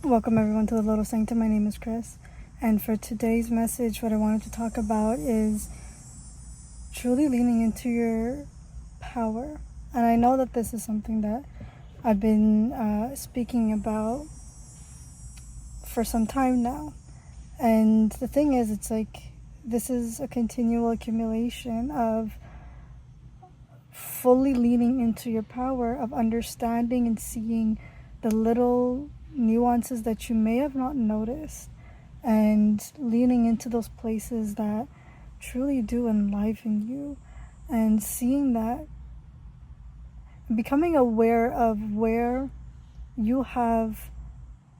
Welcome everyone to the Little Sanctum. My name is Chris, and for today's message, what I wanted to talk about is truly leaning into your power. And I know that this is something that I've been speaking about for some time now. And the thing is, it's like this is a continual accumulation of fully leaning into your power, of understanding and seeing the little nuances that you may have not noticed, and leaning into those places that truly do enliven you, and seeing that, becoming aware of where you have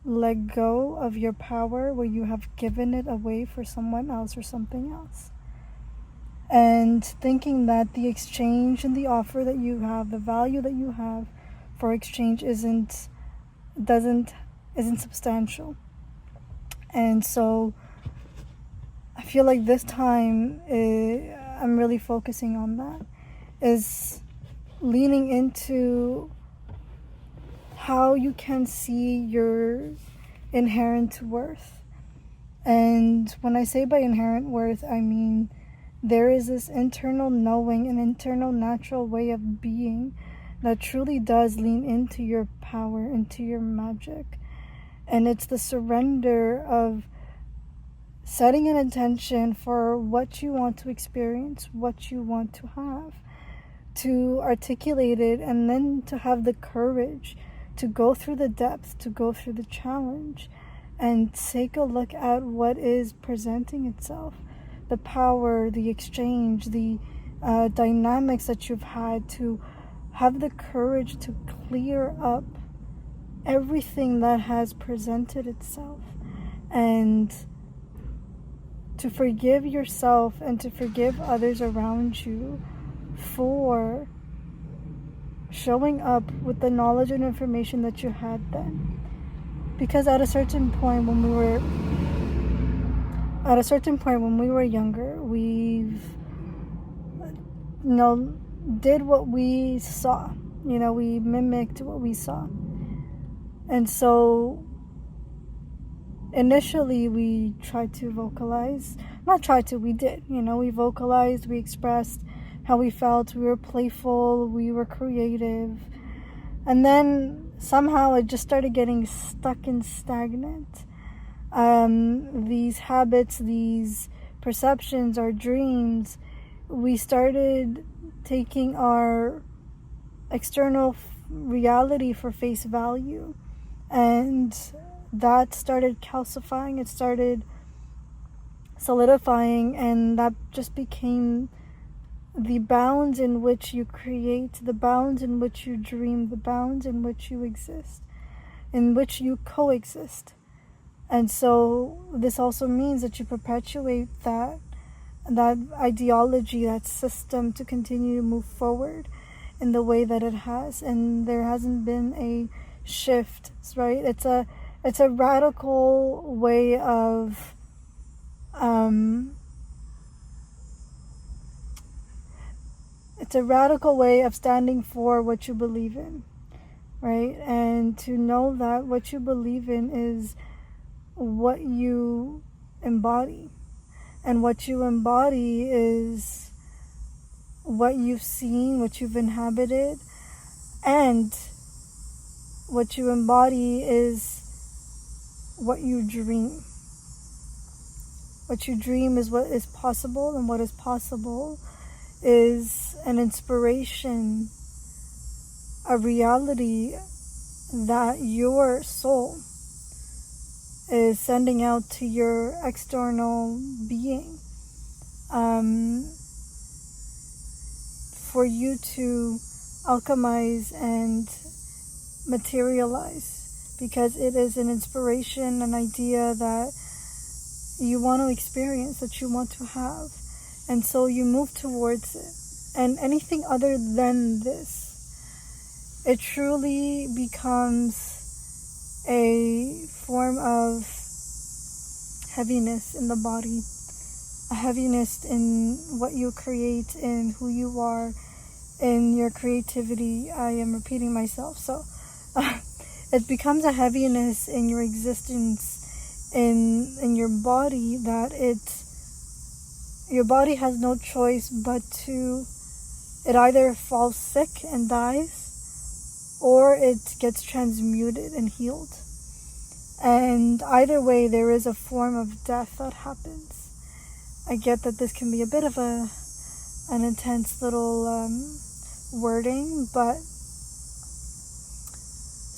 let go of your power, where you have given it away for someone else or something else, and thinking that the exchange and the offer that you have, the value that you have for exchange isn't substantial. And so I feel like this time I'm really focusing on that, is leaning into how you can see your inherent worth. And when I say by inherent worth, I mean there is this internal knowing, an internal natural way of being that truly does lean into your power, into your magic. And it's the surrender of setting an intention for what you want to experience, what you want to have, to articulate it, and then to have the courage to go through the depth, to go through the challenge, and take a look at what is presenting itself. The power, the exchange, the dynamics that you've had, to have the courage to clear up everything that has presented itself, and to forgive yourself and to forgive others around you for showing up with the knowledge and information that you had then. Because at a certain point when we were younger, we've did what we saw. We mimicked what we saw. And so initially we tried to vocalize, we did, we vocalized, we expressed how we felt, we were playful, we were creative. And then somehow it just started getting stuck and stagnant. These habits, these perceptions, our dreams, we started taking our external reality for face value. And that started calcifying, it started solidifying, and that just became the bounds in which you create, the bounds in which you dream, the bounds in which you exist, in which you coexist. And so this also means that you perpetuate that ideology, that system, to continue to move forward in the way that it has. And there hasn't been a shift, right? It's a radical way of standing for what you believe in, right? And to know that what you believe in is what you embody, and what you embody is what you've seen, what you've inhabited, and what you embody is what you dream. What you dream is what is possible, and what is possible is an inspiration, a reality that your soul is sending out to your external being, for you to alchemize and materialize, because it is an inspiration, an idea that you want to experience, that you want to have. And so you move towards it. And anything other than this, it truly becomes a form of heaviness in the body, a heaviness in what you create, in who you are, in your creativity. I am repeating myself, so it becomes a heaviness in your existence, in your body, that your body has no choice but to, it either falls sick and dies, or it gets transmuted and healed. And either way, there is a form of death that happens. I get that this can be a bit of an intense little wording, but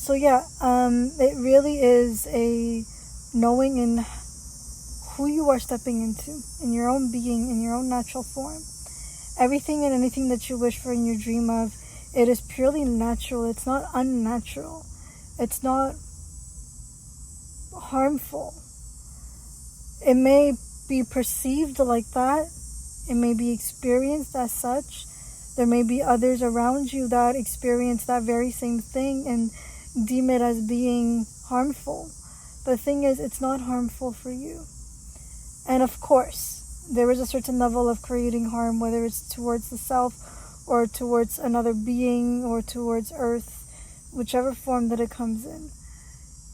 so yeah, it really is a knowing in who you are stepping into, in your own being, in your own natural form. Everything and anything that you wish for and you dream of, it is purely natural. It's not unnatural. It's not harmful. It may be perceived like that. It may be experienced as such. There may be others around you that experience that very same thing and deem it as being harmful. But the thing is, it's not harmful for you. And of course, there is a certain level of creating harm, whether it's towards the self or towards another being or towards earth, whichever form that it comes in.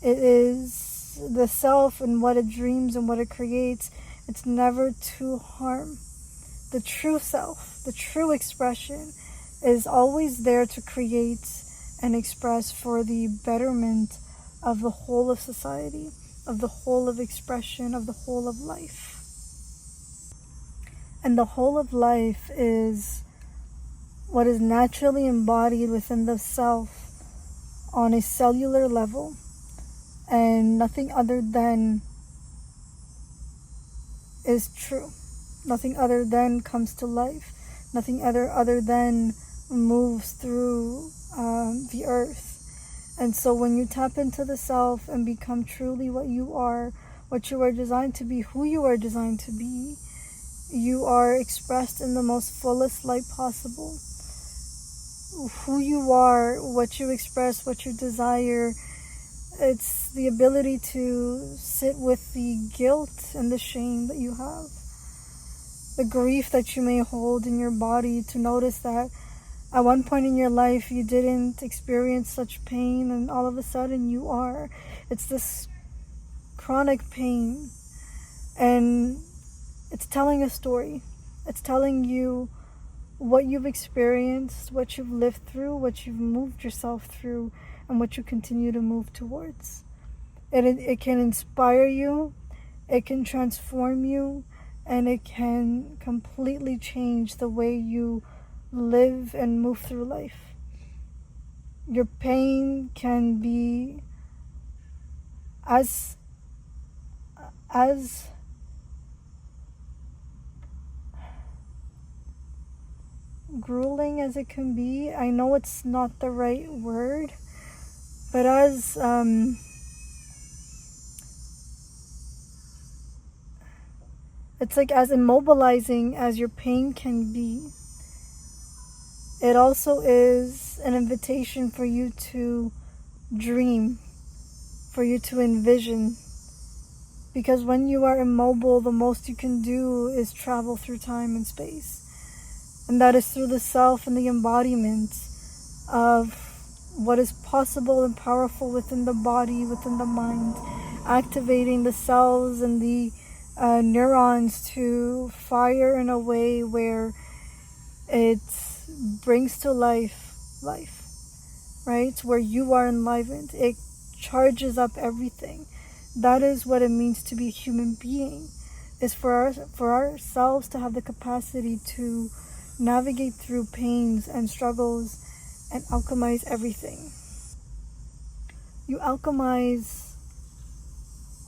It is the self and what it dreams and what it creates. It's never to harm. The true self, the true expression, is always there to create and express for the betterment of the whole of society, of the whole of expression, of the whole of life. And the whole of life is what is naturally embodied within the self on a cellular level, and nothing other than is true. Nothing other than comes to life. Nothing other than moves through the earth. And so when you tap into the self and become truly what you are designed to be, who you are designed to be, you are expressed in the most fullest light possible. Who you are, what you express, what you desire, it's the ability to sit with the guilt and the shame that you have. The grief that you may hold in your body, to notice that at one point in your life you didn't experience such pain and all of a sudden you are. It's this chronic pain, and it's telling a story. It's telling you what you've experienced, what you've lived through, what you've moved yourself through, and what you continue to move towards. It can inspire you, it can transform you, and it can completely change the way you live and move through life. Your pain can be as grueling as it can be. I know it's not the right word, but as it's like as immobilizing as your pain can be, it also is an invitation for you to dream, for you to envision. Because when you are immobile, the most you can do is travel through time and space. And that is through the self and the embodiment of what is possible and powerful within the body, within the mind, activating the cells and the neurons to fire in a way where it brings to life, right? Where you are enlivened. It charges up everything. That is what it means to be a human being, is for ourselves to have the capacity to navigate through pains and struggles and alchemize everything. You alchemize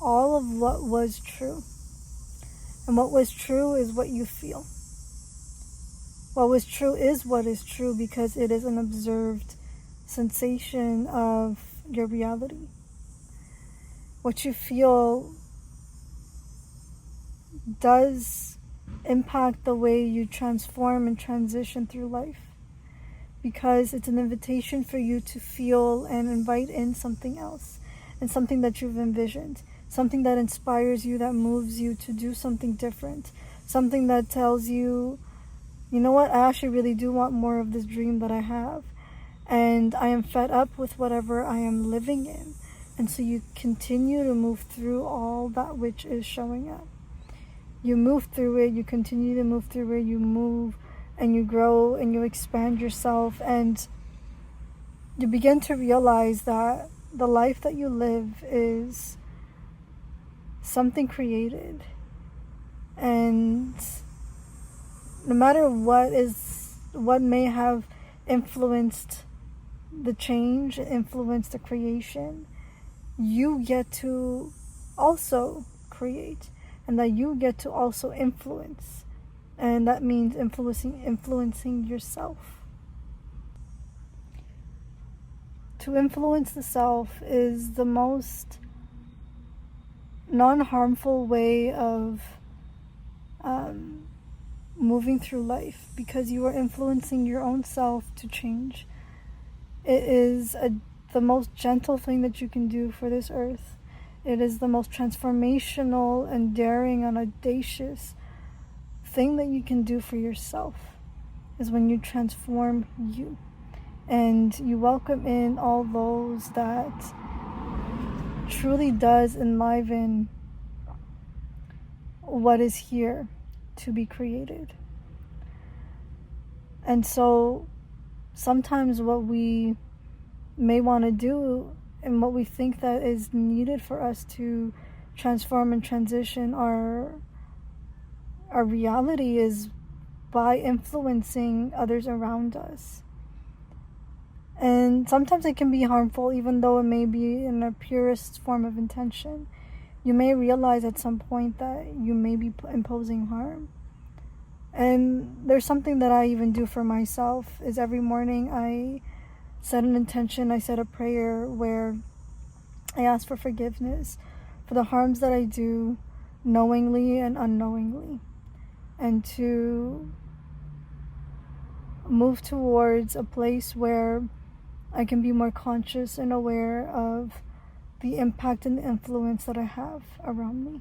all of what was true. And what was true is what you feel. What was true is what is true, because it is an observed sensation of your reality. What you feel does impact the way you transform and transition through life, because it's an invitation for you to feel and invite in something else, and something that you've envisioned, something that inspires you, that moves you to do something different, something that tells you, you know what, I actually really do want more of this dream that I have. and I am fed up with whatever I am living in. And so you continue to move through all that which is showing up. You move through it, you continue to move through it, you move and you grow and you expand yourself, and you begin to realize that the life that you live is something created. And no matter what may have influenced the change, influenced the creation, you get to also create, and that you get to also influence. And that means influencing yourself. To influence the self is the most non-harmful way of moving through life, because you are influencing your own self to change. It is the most gentle thing that you can do for this earth. It is the most transformational and daring and audacious thing that you can do for yourself, is when you transform you and you welcome in all those that truly does enliven what is here to be created. And so sometimes what we may want to do and what we think that is needed for us to transform and transition our reality is by influencing others around us. And sometimes it can be harmful, even though it may be in a purest form of intention. You may realize at some point that you may be imposing harm. And there's something that I even do for myself, is every morning I set an intention, I set a prayer where I ask for forgiveness for the harms that I do knowingly and unknowingly, and to move towards a place where I can be more conscious and aware of the impact and the influence that I have around me.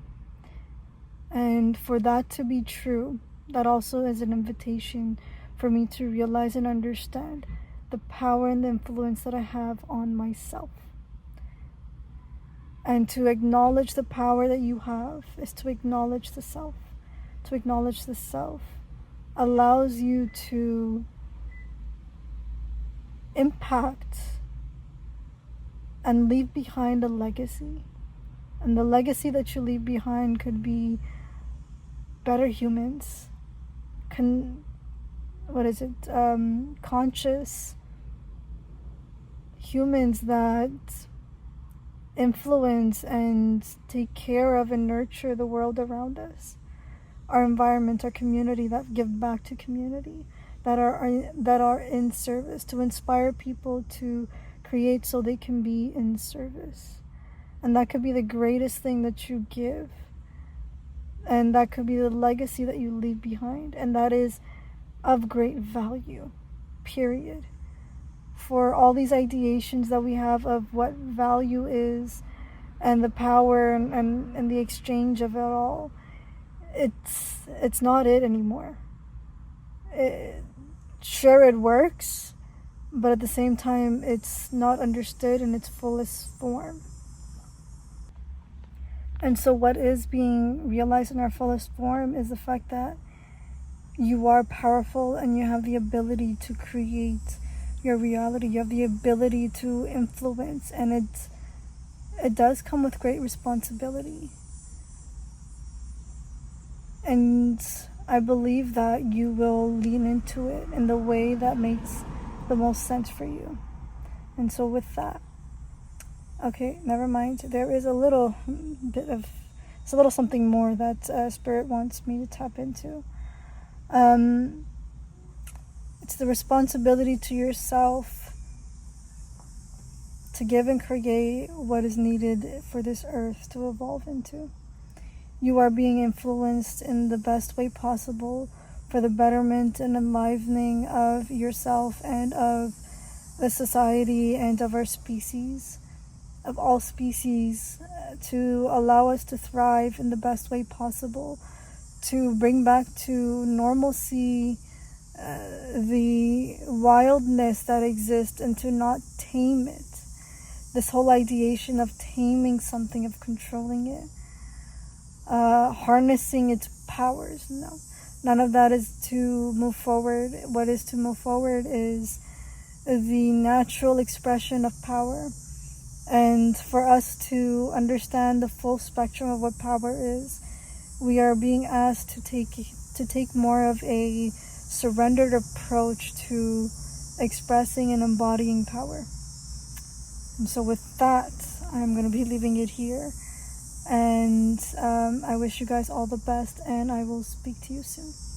And for that to be true, that also is an invitation for me to realize and understand the power and the influence that I have on myself. And to acknowledge the power that you have is to acknowledge the self. To acknowledge the self allows you to impact and leave behind a legacy. And the legacy that you leave behind could be better humans, conscious humans that influence and take care of and nurture the world around us, our environment, our community, that give back to community, that are in service, to inspire people to create so they can be in service. And that could be the greatest thing that you give, and that could be the legacy that you leave behind, and that is of great value, period. For all these ideations that we have of what value is, and the power and the exchange of it all, it's not it anymore. Sure, it works, but at the same time, it's not understood in its fullest form. And so what is being realized in our fullest form is the fact that you are powerful and you have the ability to create your reality. You have the ability to influence, and it does come with great responsibility. And I believe that you will lean into it in the way that makes the most sense for you. And so with that, okay, never mind. There is a little something more that Spirit wants me to tap into. It's the responsibility to yourself to give and create what is needed for this earth to evolve into. You are being influenced in the best way possible for the betterment and enlivening of yourself and of the society and of our species, of all species, to allow us to thrive in the best way possible, to bring back to normalcy the wildness that exists and to not tame it. This whole ideation of taming something, of controlling it, harnessing its powers. No, none of that is to move forward. What is to move forward is the natural expression of power. And for us to understand the full spectrum of what power is, we are being asked to take more of a surrendered approach to expressing and embodying power. And so with that, I'm going to be leaving it here. And I wish you guys all the best, and I will speak to you soon.